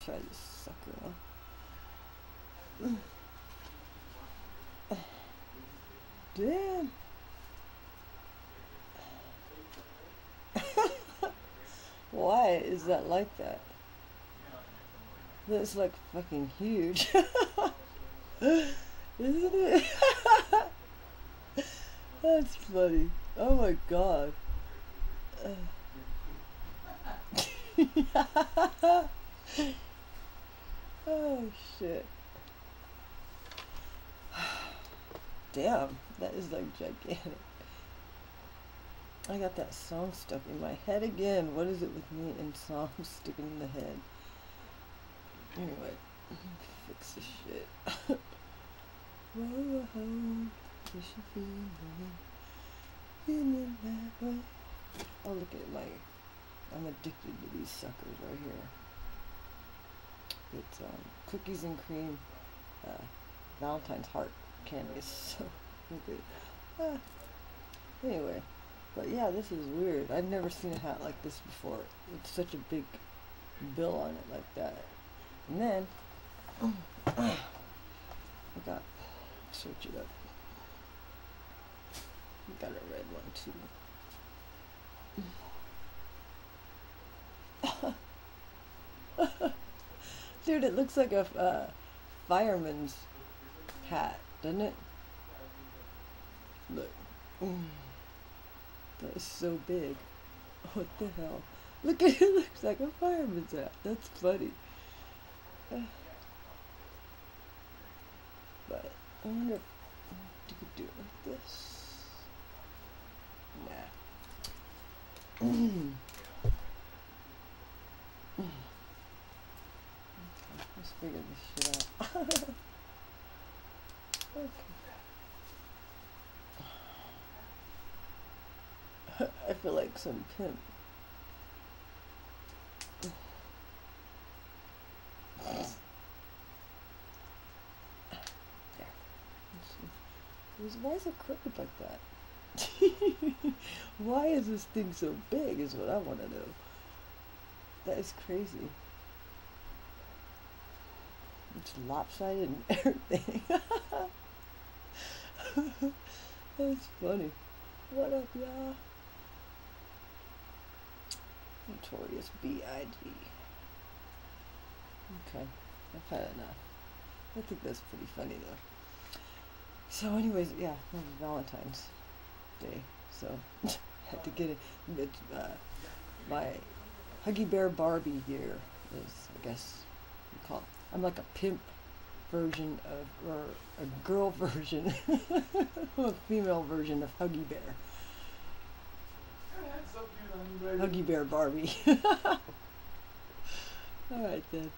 Try this sucker on. Damn. Why is that like that? That's like fucking huge. Isn't it? That's funny. Oh my god. Oh shit. Damn, that is like gigantic. I got that song stuck in my head again. What is it with me and songs sticking in the head? Anyway, fix this shit. Whoa, you should be feeling that way. Oh, look at I'm addicted to these suckers right here. It's cookies and cream Valentine's heart candy is so good. Anyway, but yeah, this is weird. I've never seen a hat like this before. It's such a big bill on it like that. And then I got, search it up. Got a red one too. Dude, it looks like a fireman's hat, doesn't it? Look. That is so big. What the hell? Look at it, it looks like a fireman's hat. That's funny. But I wonder if you could do it like this. Nah. Okay, let's figure this shit out. Okay. I feel like some pimp. There. Why is it crooked like that? Why is this thing so big is what I want to know. That is crazy. It's lopsided and everything. That's funny. What up, y'all? Notorious B.I.G. Okay, I've had enough. I think that's pretty funny though. So anyways, yeah, it was Valentine's Day, so had to get it. It's, my Huggy Bear Barbie year is, I guess you call it. I'm like a pimp version of, or a girl version, a female version of Huggy Bear. Huggy Bear Barbie. Alright then.